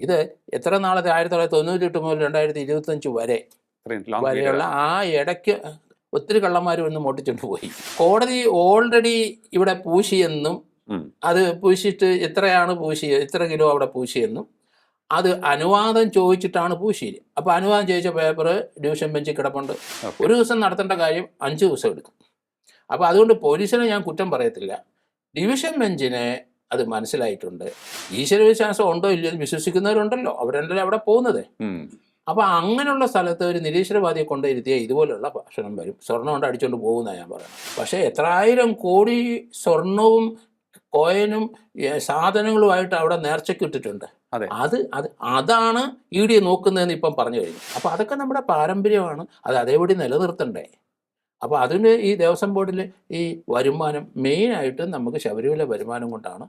ഇത് എത്ര നാളത്തെ 1998 മുതൽ 2025 വരെയുള്ള ആ ഇടയ്ക്ക് ഒത്തിരി കള്ളന്മാർ വന്ന് മോട്ടിച്ചുകൊണ്ട് പോയി. കോടതി ഓൾറെഡി ഇവിടെ പൂശിയെന്നും അത് പൂശിയിട്ട് എത്രയാണ് പൂശിയത്, എത്ര കിലോ അവിടെ പൂശിയെന്നും അത് അനുവാദം ചോദിച്ചിട്ടാണ് പൂശിയത്. അപ്പോൾ അനുവാദം ചോദിച്ച പേപ്പർ ഡിവിഷൻ ബെഞ്ചിൽ കിടപ്പുണ്ട്. ഒരു ദിവസം നടത്തേണ്ട കാര്യം 5 ദിവസം എടുക്കും. അപ്പോൾ അതുകൊണ്ട് പോലീസിനെ ഞാൻ കുറ്റം പറയത്തില്ല. ഡിവിഷൻ ബെഞ്ചിനെ അത് മനസ്സിലായിട്ടുണ്ട്. ഈശ്വരവിശ്വാസം ഉണ്ടോ ഇല്ലയോ വിശ്വസിക്കുന്നവരുണ്ടല്ലോ, അവരുണ്ടല്ലോ അവിടെ പോകുന്നത്. അപ്പോൾ അങ്ങനെയുള്ള സ്ഥലത്ത് ഒരു നിരീശ്വരവാദിയെ കൊണ്ടിരുത്തിയാൽ ഇതുപോലുള്ള ഭക്ഷണം വരും. സ്വർണ്ണം കൊണ്ട് അടിച്ചുകൊണ്ട് പോകുന്നതാണ് ഞാൻ പറയുന്നത്. പക്ഷേ എത്രായിരം കോടി സ്വർണവും കോയിനും സാധനങ്ങളുമായിട്ട് അവിടെ നേർച്ചയ്ക്ക് ഇട്ടിട്ടുണ്ട്. അതാണ് ED നോക്കുന്നതെന്ന് ഇപ്പം പറഞ്ഞു കഴിഞ്ഞു. അപ്പോൾ അതൊക്കെ നമ്മുടെ പാരമ്പര്യമാണ്, അത് അതേപടി നിലനിർത്തണ്ടേ. അപ്പോൾ അതിന് ഈ ദേവസ്വം ബോർഡിൽ ഈ വരുമാനം മെയിനായിട്ട് നമുക്ക് ശബരിമല വരുമാനം കൊണ്ടാണ്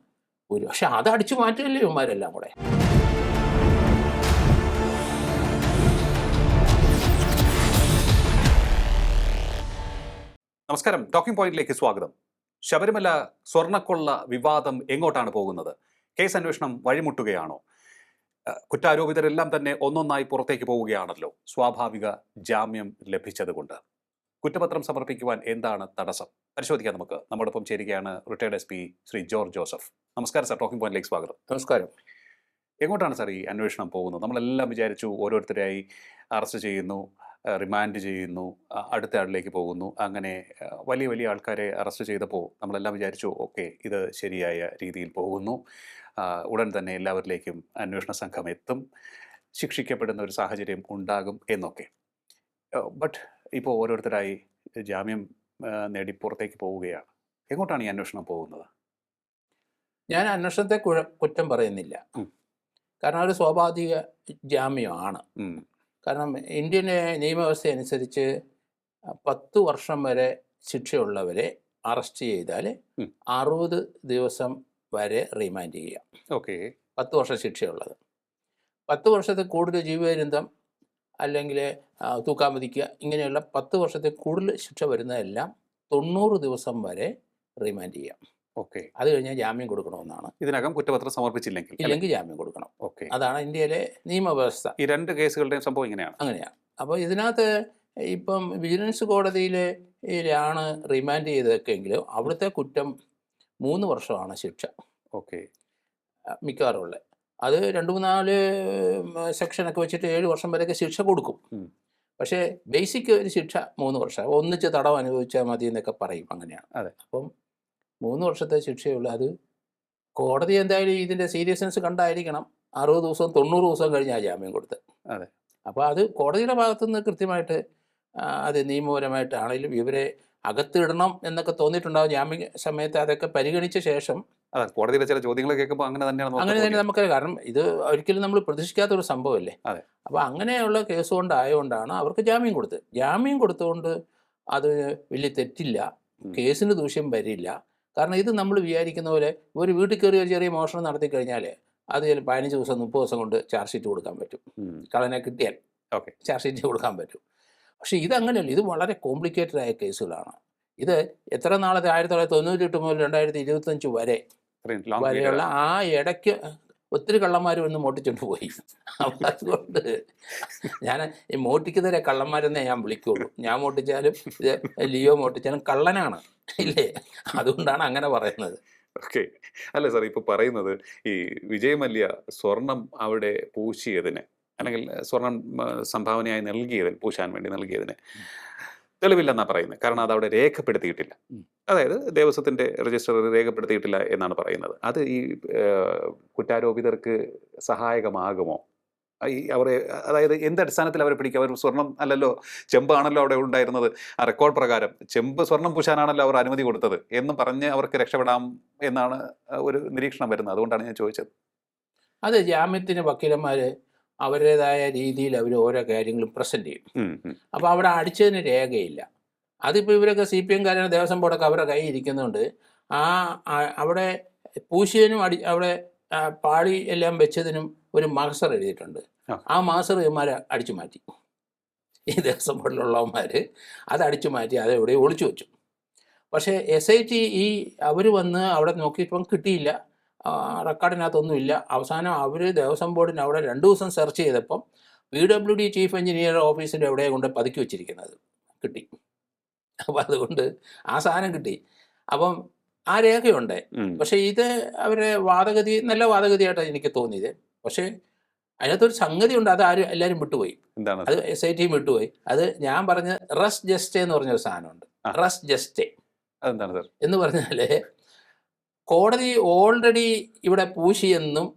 പക്ഷെ അത് അടിച്ചു മാറ്റില്ലേ ഇവന്മാരെല്ലാം കൂടെ. നമസ്കാരം, ടോക്കിംഗ് പോയിന്റിലേക്ക് സ്വാഗതം. ശബരിമല സ്വർണ്ണക്കൊള്ള വിവാദം എങ്ങോട്ടാണ് പോകുന്നത്? കേസ് അന്വേഷണം വഴിമുട്ടുകയാണോ? കുറ്റാരോപിതരെല്ലാം തന്നെ ഒന്നൊന്നായി പുറത്തേക്ക് പോവുകയാണല്ലോ, സ്വാഭാവിക ജാമ്യം ലഭിച്ചതുകൊണ്ട്. കുറ്റപത്രം സമർപ്പിക്കുവാൻ എന്താണ് തടസ്സം? പരിശോധിക്കാൻ നമുക്ക്. നമ്മോടൊപ്പം ചേരുകയാണ് retired SP Shri George Joseph. നമസ്കാരം സാർ, ടോക്കിംഗ് പോയിന്റിലേക്ക് സ്വാഗതം. നമസ്കാരം. എങ്ങോട്ടാണ് സാർ ഈ അന്വേഷണം പോകുന്നത്? നമ്മളെല്ലാം വിചാരിച്ചു ഓരോരുത്തരായി അറസ്റ്റ് ചെയ്യുന്നു, റിമാൻഡ് ചെയ്യുന്നു, അടുത്ത ആളിലേക്ക് പോകുന്നു. അങ്ങനെ വലിയ വലിയ ആൾക്കാരെ അറസ്റ്റ് ചെയ്തപ്പോൾ നമ്മളെല്ലാം വിചാരിച്ചു ഓക്കെ, ഇത് ശരിയായ രീതിയിൽ പോകുന്നു, ഉടൻ തന്നെ എല്ലാവരിലേക്കും അന്വേഷണ സംഘം എത്തും, ശിക്ഷിക്കപ്പെടുന്ന ഒരു സാഹചര്യം ഉണ്ടാകും എന്നൊക്കെ. ബട്ട് ഇപ്പോൾ ഓരോരുത്തരായി ജാമ്യം നേടി പുറത്തേക്ക് പോവുകയാണ്. എങ്ങോട്ടാണ് ഈ അന്വേഷണം പോകുന്നത്? ഞാൻ അന്വേഷണത്തെ കുറ്റം പറയുന്നില്ല. കാരണം ഒരു സ്വാഭാവിക ജാമ്യമാണ്. കാരണം ഇന്ത്യൻ നിയമവ്യവസ്ഥ അനുസരിച്ച് 10 വർഷം വരെ ശിക്ഷയുള്ളവരെ അറസ്റ്റ് ചെയ്താൽ 60 ദിവസം വരെ റിമാൻഡ് ചെയ്യാം. 10 വർഷം ശിക്ഷയുള്ളത്. 10 വർഷത്തിൽ കൂടുതൽ ജീവപര്യന്തം അല്ലെങ്കിൽ തൂക്കാൻ വിധിക്കുക, ഇങ്ങനെയുള്ള 10 വർഷത്തിൽ കൂടുതൽ ശിക്ഷ വരുന്നതെല്ലാം 90 ദിവസം വരെ റിമാൻഡ് ചെയ്യാം. അത് കഴിഞ്ഞാൽ ജാമ്യം കൊടുക്കണമെന്നാണ്. ഇതിനകം കുറ്റപത്രം സമർപ്പിച്ചില്ലെങ്കിൽ ജാമ്യം കൊടുക്കണം. അതാണ് ഇന്ത്യയിലെ നിയമവ്യവസ്ഥ. ഈ 2 കേസുകളുടെയും സംഭവം അങ്ങനെയാണ്. അപ്പോൾ ഇതിനകത്ത് ഇപ്പം വിജിലൻസ് കോടതിയിലാണ് റിമാൻഡ് ചെയ്തതൊക്കെയെങ്കിലും അവിടുത്തെ കുറ്റം 3 വർഷമാണ് ശിക്ഷ. മിക്കവാറും ഉള്ളത് അത് 2-4 സെക്ഷനൊക്കെ വെച്ചിട്ട് 7 വർഷം വരെയൊക്കെ ശിക്ഷ കൊടുക്കും. പക്ഷേ ബേസിക് ഒരു ശിക്ഷ 3 വർഷം, ഒന്നിച്ച് തടവ് അനുഭവിച്ചാൽ മതി എന്നൊക്കെ പറയും. അങ്ങനെയാണ്. അപ്പം 3 വർഷത്തെ ശിക്ഷയുള്ളൂ. അത് കോടതി എന്തായാലും ഇതിൻ്റെ സീരിയസ്നെസ് കണ്ടായിരിക്കണം 60 ദിവസവും 90 ദിവസവും കഴിഞ്ഞാൽ ജാമ്യം കൊടുത്ത്. അപ്പോൾ അത് കോടതിയുടെ ഭാഗത്തുനിന്ന് കൃത്യമായിട്ട് അത് നിയമപരമായിട്ടാണെങ്കിലും ഇവരെ അകത്തിടണം എന്നൊക്കെ തോന്നിയിട്ടുണ്ടാവും. ജാമ്യ സമയത്ത് അതൊക്കെ പരിഗണിച്ച ശേഷം കോടതിയിലെ ചില ചോദ്യങ്ങൾ കേൾക്കുമ്പോൾ അങ്ങനെ തന്നെ നമുക്ക്, കാരണം ഇത് ഒരിക്കലും നമ്മൾ പ്രതീക്ഷിക്കാത്തൊരു സംഭവമല്ലേ. അപ്പോൾ അങ്ങനെയുള്ള കേസ് കൊണ്ടായതുകൊണ്ടാണ് അവർക്ക് ജാമ്യം കൊടുത്തത്. ജാമ്യം കൊടുത്തുകൊണ്ട് അത് വലിയ തെറ്റില്ല, കേസിന് ദൂഷ്യം വരില്ല. കാരണം ഇത് നമ്മൾ വിചാരിക്കുന്ന പോലെ ഒരു വീട്ടിൽ കയറി ഒരു ചെറിയ മോഷണം നടത്തി കഴിഞ്ഞാൽ അത് 15 ദിവസം 30 ദിവസം കൊണ്ട് ചാർജ് ഷീറ്റ് കൊടുക്കാൻ പറ്റും. കള്ളനെ കിട്ടിയാൽ ചാർജ് ഷീറ്റ് കൊടുക്കാൻ പറ്റും. പക്ഷേ ഇതങ്ങനെയല്ല. ഇത് വളരെ കോംപ്ലിക്കേറ്റഡ് ആയ കേസുകളാണ്. ഇത് എത്ര നാളത്തെ 1998 മുതൽ 2025 വരെയുള്ള ആ ഇടയ്ക്ക് ഒത്തിരി കള്ളന്മാർ വന്ന് മോട്ടിച്ചുകൊണ്ട് പോയി. അതുകൊണ്ട് ഞാൻ ഈ മോട്ടിക്കുന്നവരെ കള്ളന്മാരെന്നേ ഞാൻ വിളിക്കുള്ളൂ. ഞാൻ മോട്ടിച്ചാലും ഇത് ലിയോ മോട്ടിച്ചാലും കള്ളനാണ്, ഇല്ലേ? അതുകൊണ്ടാണ് അങ്ങനെ പറയുന്നത്. അല്ല സാർ, ഇപ്പോൾ പറയുന്നത് ഈ വിജയ് മല്യ സ്വർണം അവിടെ പൂശിയതിന് അല്ലെങ്കിൽ സ്വർണം സംഭാവനയായി നൽകിയതിന്, പൂശാൻ വേണ്ടി നൽകിയതിന് തെളിവില്ലെന്നാണ് പറയുന്നത്. കാരണം അത് അവിടെ രേഖപ്പെടുത്തിയിട്ടില്ല. അതായത് ദേവസ്വത്തിൻ്റെ രജിസ്റ്ററിൽ രേഖപ്പെടുത്തിയിട്ടില്ല എന്നാണ് പറയുന്നത്. അത് ഈ കുറ്റാരോപിതർക്ക് സഹായകമാകുമോ? അവരെ, അതായത് എന്ത് അടിസ്ഥാനത്തിൽ അവരെ പിടിക്കുക? അവർ സ്വർണം അല്ലല്ലോ, ചെമ്പാണല്ലോ അവിടെ ഉണ്ടായിരുന്നത്. ആ റെക്കോർഡ് പ്രകാരം സ്വർണം പൂശാനാണല്ലോ അവർ അനുമതി കൊടുത്തത് എന്ന് പറഞ്ഞ് അവർക്ക് രക്ഷപ്പെടാം എന്നാണ് ഒരു നിരീക്ഷണം വരുന്നത്. അതുകൊണ്ടാണ് ഞാൻ ചോദിച്ചത്. അത് ജാമ്യത്തിന് വക്കീലന്മാർ അവരുടേതായ രീതിയിൽ അവർ ഓരോ കാര്യങ്ങളും പ്രസൻറ്റ് ചെയ്യും. അപ്പോൾ അവിടെ അടിച്ചതിന് രേഖയില്ല. അതിപ്പോൾ ഇവരൊക്കെ CPM കാരാണ്, ദേവസ്വം ബോർഡൊക്കെ അവരുടെ കയ്യിൽ ഇരിക്കുന്നുണ്ട്. അവിടെ പൂശിയതിനും അവിടെ പാളി എല്ലാം വെച്ചതിനും ഒരു മാസർ എഴുതിയിട്ടുണ്ട്. ആ മാസർ ഇവന്മാർ അടിച്ചു മാറ്റി. ഈ ദേവസ്വം ബോർഡിലുള്ളവന്മാർ അത് അടിച്ചു മാറ്റി അത് എവിടെ ഒളിച്ചു വെച്ചു. പക്ഷേ SIT അവർ വന്ന് അവിടെ നോക്കിയപ്പം കിട്ടിയില്ല. റെക്കോർഡിനകത്തൊന്നുമില്ല. അവസാനം അവർ ദേവസ്വം ബോർഡിന് അവിടെ 2 ദിവസം സെർച്ച് ചെയ്തപ്പം PWD ചീഫ് എഞ്ചിനീയർ ഓഫീസിൻ്റെ എവിടെയാണ് കൊണ്ട് പതുക്കി വെച്ചിരിക്കുന്നത് കിട്ടി. അപ്പം അതുകൊണ്ട് ആ സാധനം കിട്ടി. അപ്പം ആ രേഖയുണ്ട്. പക്ഷേ ഇത് അവരുടെ വാദഗതി നല്ല വാദഗതിയായിട്ടാണ് എനിക്ക് തോന്നിയത്. പക്ഷേ അതിനകത്തൊരു സംഗതി ഉണ്ട്, അത് എല്ലാവരും വിട്ടുപോയി. അത് SIT വിട്ടുപോയി. അത് ഞാൻ പറഞ്ഞ റസ് ജസ്റ്റേ എന്ന് പറഞ്ഞൊരു സാധനമുണ്ട്. റസ് ജസ്റ്റേ എന്ന് പറഞ്ഞാൽ കോടതി ഓൾറെഡി ഇവിടെ പൂശിയെന്നും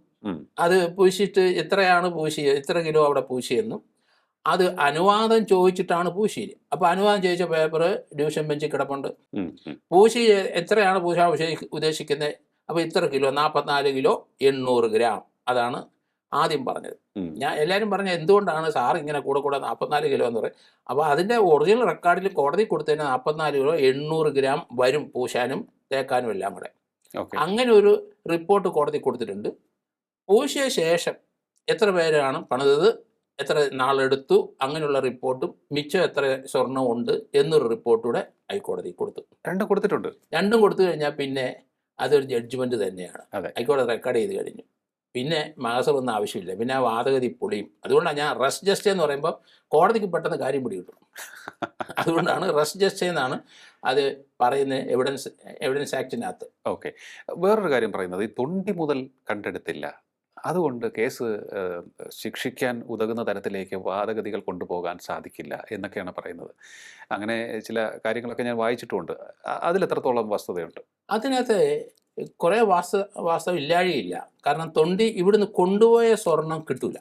അത് പൂശിയിട്ട് എത്രയാണ് പൂശിയത്, എത്ര കിലോ അവിടെ പൂശിയെന്നും അത് അനുവാദം ചോദിച്ചിട്ടാണ് പൂശിയത്. അപ്പോൾ അനുവാദം ചോദിച്ച പേപ്പർ ഡിവിഷൻ ബെഞ്ചിൽ കിടപ്പുണ്ട്. പൂശി എത്രയാണ് പൂശാൻ ഉദ്ദേശിക്കുന്നത്, അപ്പോൾ ഇത്ര കിലോ 44 കിലോ 800 ഗ്രാം അതാണ് ആദ്യം പറഞ്ഞത്. ഞാൻ എല്ലാവരും പറഞ്ഞ എന്തുകൊണ്ടാണ് സാർ ഇങ്ങനെ കൂടെ 44 കിലോ എന്ന് പറയും. അപ്പോൾ അതിൻ്റെ ഒറിജിനൽ റെക്കോർഡിൽ കോടതി കൊടുത്തതിന് 44 കിലോ 800 ഗ്രാം വരും പൂശാനും തേക്കാനും എല്ലാം കൂടെ. അങ്ങനെ ഒരു റിപ്പോർട്ട് കോടതി കൊടുത്തിട്ടുണ്ട്. പൂശിയ ശേഷം എത്ര പേരാണ് പണിതത്, എത്ര നാളെടുത്തു, അങ്ങനെയുള്ള റിപ്പോർട്ടും മിച്ചം എത്ര സ്വർണ്ണം ഉണ്ട് എന്നൊരു റിപ്പോർട്ടൂടെ ഹൈക്കോടതി കൊടുത്തു. രണ്ടും കൊടുത്തു കഴിഞ്ഞാൽ പിന്നെ അതൊരു ജഡ്ജ്മെൻറ്റ് തന്നെയാണ്. ഹൈക്കോടതി റെക്കോർഡ് ചെയ്ത് കഴിഞ്ഞു. പിന്നെ മാസമൊന്നും ആവശ്യമില്ല, പിന്നെ ആ വാദഗതി പൊളിയും. അതുകൊണ്ടാണ് ഞാൻ റസ് ജസ്റ്റേ എന്ന് പറയുമ്പോൾ കോടതിക്ക് പെട്ടെന്ന് കാര്യം പിടി കിട്ടും. അതുകൊണ്ടാണ് റസ് ജസ്റ്റേ എന്നാണ് അത് പറയുന്നത് എവിഡൻസ് ആക്ടിനകത്ത്. ഓക്കെ, വേറൊരു കാര്യം പറയുന്നത്, ഈ തൊണ്ടി മുതൽ കണ്ടെടുത്തില്ല, അതുകൊണ്ട് കേസ് ശിക്ഷിക്കാൻ ഉതകുന്ന തരത്തിലേക്ക് വാദഗതികൾ കൊണ്ടുപോകാൻ സാധിക്കില്ല എന്നൊക്കെയാണ് പറയുന്നത്. അങ്ങനെ ചില കാര്യങ്ങളൊക്കെ ഞാൻ വായിച്ചിട്ടുമുണ്ട്. അതിലെത്രത്തോളം വസ്തുതയുണ്ട്? അതിനകത്ത് കുറേ വാസ്തവം ഇല്ലാഴിയില്ല. കാരണം തൊണ്ടി ഇവിടുന്ന് കൊണ്ടുപോയ സ്വർണം കിട്ടൂല.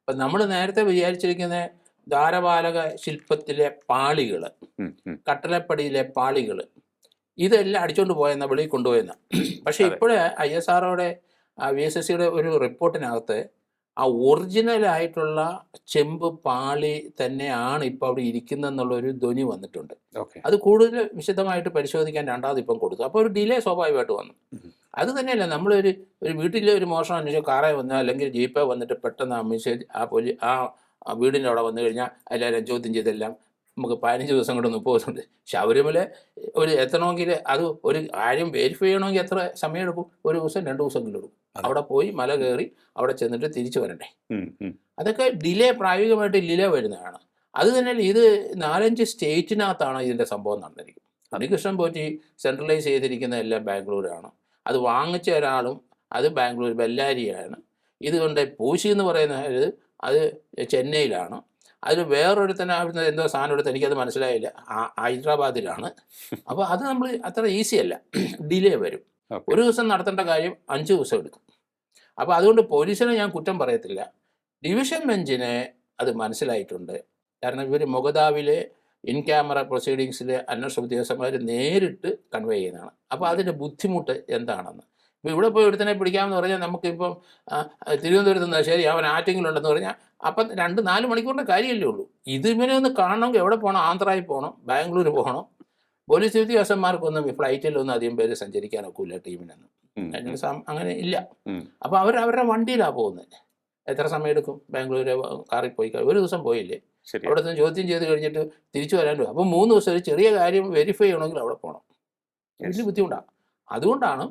അപ്പം നമ്മൾ നേരത്തെ വിചാരിച്ചിരിക്കുന്ന ദ്വാരപാലക ശില്പത്തിലെ പാളികൾ, കട്ടളപ്പടിയിലെ പാളികൾ, ഇതെല്ലാം അടിച്ചുകൊണ്ട് പോയെന്ന വെളിയിൽ കൊണ്ടുപോയെന്ന. പക്ഷേ ഇപ്പോഴേ ISROയുടെ VSSCയുടെ ഒരു റിപ്പോർട്ടിനകത്ത് ആ ഒറിജിനലായിട്ടുള്ള ചെമ്പ് പാളി തന്നെയാണ് ഇപ്പോൾ അവിടെ ഇരിക്കുന്നതെന്നുള്ളൊരു ധ്വനി വന്നിട്ടുണ്ട്. അത് കൂടുതൽ വിശദമായിട്ട് പരിശോധിക്കാൻ രണ്ടാമത് ഇപ്പം കൊടുത്തു. അപ്പോൾ ഒരു ഡിലേ സ്വാഭാവികമായിട്ട് വന്നു. അത് തന്നെയല്ല, നമ്മളൊരു വീട്ടിലെ ഒരു മോഷണം അന്വേഷിച്ച് കാറേ വന്നാൽ അല്ലെങ്കിൽ ജീപ്പേ വന്നിട്ട് പെട്ടെന്ന് ആ വീടിൻ്റെ അവിടെ വന്നു കഴിഞ്ഞാൽ എല്ലാവരും ചോദ്യം ചെയ്തെല്ലാം നമുക്ക് 15 ദിവസം കൊണ്ട് 30 ദിവസം കൊണ്ട്. ശബരിമല ഒരു എത്തണമെങ്കിൽ അത് ഒരു കാര്യം വെരിഫൈ ചെയ്യണമെങ്കിൽ എത്ര സമയം എടുക്കും? 1 ദിവസം 2 ദിവസമെങ്കിലും എടുക്കും. അവിടെ പോയി മല കയറി അവിടെ ചെന്നിട്ട് തിരിച്ചു വരണ്ടേ. അതൊക്കെ ഡിലേ, പ്രായോഗികമായിട്ട് ഡിലേ വരുന്നതാണ്. അത് തന്നെ ഇത് 4-5 സ്റ്റേറ്റിനകത്താണ് ഇതിൻ്റെ സംഭവം നടന്നിരിക്കുന്നത്. ഹരികൃഷ്ണൻ പോറ്റി സെൻട്രലൈസ് ചെയ്തിരിക്കുന്ന എല്ലാം ബാംഗ്ലൂരാണ്. അത് വാങ്ങിച്ച ഒരാളും അത് ബാംഗ്ലൂർ ബെല്ലാരിയാണ്. ഇതുകൊണ്ട് പൂശി എന്ന് പറയുന്നത് അത് ചെന്നൈയിലാണ്. അതിൽ വേറൊരുത്തന്നെ അവിടുന്ന് എന്തോ സാധനം എടുത്ത് എനിക്കത് മനസ്സിലായില്ല, ഹൈദരാബാദിലാണ്. അപ്പോൾ അത് നമ്മൾ അത്ര ഈസി അല്ല, ഡിലേ വരും. 1 ദിവസം നടത്തേണ്ട കാര്യം 5 ദിവസം എടുക്കും. അപ്പോൾ അതുകൊണ്ട് പോലീസിനെ ഞാൻ കുറ്റം പറയത്തില്ല, ഡിവിഷൻ ബെഞ്ചിനെ അത് മനസ്സിലായിട്ടുണ്ട്. കാരണം ഇവർ മുഗദാവിലെ ഇൻ ക്യാമറ പ്രൊസീഡിങ്സിലെ അന്വേഷണ ഉദ്യോഗസ്ഥന്മാർ നേരിട്ട് കൺവേ ചെയ്യുന്നതാണ്. അപ്പോൾ അതിൻ്റെ ബുദ്ധിമുട്ട് എന്താണെന്ന്. ഇപ്പോൾ ഇവിടെ പോയി ഒരുത്തനെ പിടിക്കാമെന്ന് പറഞ്ഞാൽ നമുക്കിപ്പം തിരുവനന്തപുരത്ത് നിന്ന് ശരി അവൻ ആറ്റിങ്ങിലുണ്ടെന്ന് പറഞ്ഞാൽ അപ്പം 2-4 മണിക്കൂറിൻ്റെ കാര്യമല്ലേ ഉള്ളൂ. ഇവനെ ഒന്ന് കാണണമെങ്കിൽ എവിടെ പോകണം? ആന്ധ്രയിൽ പോകണം, ബാംഗ്ലൂർ പോകണം. പോലീസ് ഉദ്യോഗസ്ഥന്മാർക്കൊന്നും ഫ്ലൈറ്റിലൊന്നും അധികം പേര് സഞ്ചരിക്കാനൊക്കില്ല ടീമിനൊന്നും. അങ്ങനെ ഇല്ല. അപ്പോൾ അവരുടെ വണ്ടിയിലാണ് പോകുന്നത്. എത്ര സമയം എടുക്കും? ബാംഗ്ലൂർ കാറിൽ പോയി 1 ദിവസം പോയില്ലേ, അവിടെ നിന്ന് ചോദ്യം ചെയ്ത് കഴിഞ്ഞിട്ട് തിരിച്ചു വരാൻ. അപ്പോൾ 3 ദിവസം ഒരു ചെറിയ കാര്യം വെരിഫൈ ചെയ്യണമെങ്കിൽ അവിടെ പോകണം. വലിയ ബുദ്ധിമുട്ടാണ്. അതുകൊണ്ടാണ്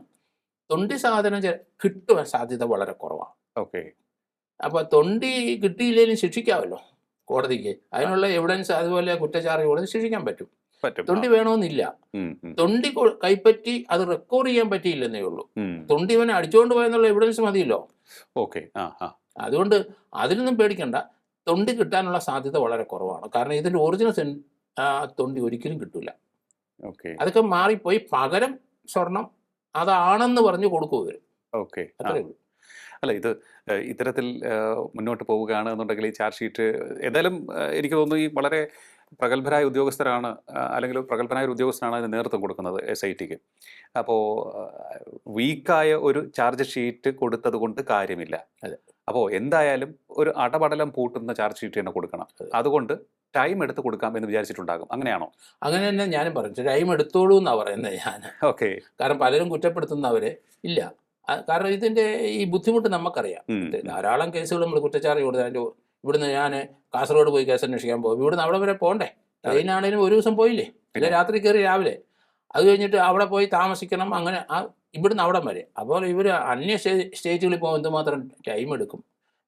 തൊണ്ടി സാധനം കിട്ടുവാൻ സാധ്യത വളരെ കുറവാണ്. അപ്പോൾ തൊണ്ടി കിട്ടിയില്ലെങ്കിലും ശിക്ഷിക്കാമല്ലോ കോടതിക്ക്. അതിനുള്ള എവിഡൻസ് അതുപോലെ കുറ്റച്ചാർജ് കോടതി ശിക്ഷിക്കാൻ പറ്റും. തൊണ്ടി വേണമെന്നില്ല. തൊണ്ടി കൈപ്പറ്റി അത് റെക്കോർഡ് ചെയ്യാൻ പറ്റിയില്ലെന്നേ ഉള്ളൂ. തൊണ്ടി ഇവനെ അടിച്ചുകൊണ്ട് പോയെന്നുള്ള എവിഡൻസ് മതിയല്ലോ. അതുകൊണ്ട് അതിനൊന്നും പേടിക്കണ്ട. തൊണ്ടി കിട്ടാനുള്ള സാധ്യത വളരെ കുറവാണ്. കാരണം ഇതിൻ്റെ ഒറിജിനൽ തൊണ്ടി ഒരിക്കലും കിട്ടില്ല. അതൊക്കെ മാറിപ്പോയി പകരം സ്വർണം അതാണെന്ന് പറഞ്ഞു കൊടുക്കുക. അത്രേ ഉള്ളൂ. അല്ല, ഇത് ഇത്തരത്തിൽ മുന്നോട്ട് പോവുകയാണ് എന്നുണ്ടെങ്കിൽ ഈ ചാർജ് ഷീറ്റ് ഏതായാലും എനിക്ക് തോന്നുന്നു ഈ വളരെ പ്രഗത്ഭരായ ഉദ്യോഗസ്ഥരാണ്, അല്ലെങ്കിൽ പ്രഗത്ഭനായ ഒരു ഉദ്യോഗസ്ഥനാണ് അതിന് നേതൃത്വം കൊടുക്കുന്നത് SITക്ക്. അപ്പോൾ വീക്കായ ഒരു ചാർജ് ഷീറ്റ് കൊടുത്തത് കൊണ്ട് കാര്യമില്ല. അപ്പോൾ എന്തായാലും ഒരു അടപടലം പൂട്ടുന്ന ചാർജ് ഷീറ്റ് തന്നെ കൊടുക്കണം. അതുകൊണ്ട് ടൈം എടുത്ത് കൊടുക്കാം എന്ന് വിചാരിച്ചിട്ടുണ്ടാകും. അങ്ങനെയാണോ? അങ്ങനെ തന്നെ ഞാനും പറഞ്ഞു, ടൈം എടുത്തോളൂ എന്നാണ് പറയുന്നത് ഞാൻ. കാരണം പലരും കുറ്റപ്പെടുത്തുന്നവരെ ഇല്ല. കാരണം ഇതിൻ്റെ ഈ ബുദ്ധിമുട്ട് നമുക്കറിയാം. ധാരാളം കേസുകൾ നമ്മൾ കുറ്റച്ചാർജ് കൊടുത്താൽ ഇവിടുന്ന് ഞാൻ കാസർഗോഡ് പോയി കേസ് അന്വേഷിക്കാൻ പോകും. ഇവിടുന്ന് അവിടെ വരെ പോകണ്ടേ? ട്രെയിനാണേലും 1 ദിവസം പോയില്ലേ, അല്ലെ രാത്രി കയറി രാവിലെ. അത് കഴിഞ്ഞിട്ട് അവിടെ പോയി താമസിക്കണം. അങ്ങനെ ഇവിടുന്ന് അവിടം വരെ. അപ്പോൾ ഇവർ അന്യ സ്റ്റേറ്റുകളിൽ പോകുമ്പോൾ എന്തുമാത്രം ടൈം എടുക്കും.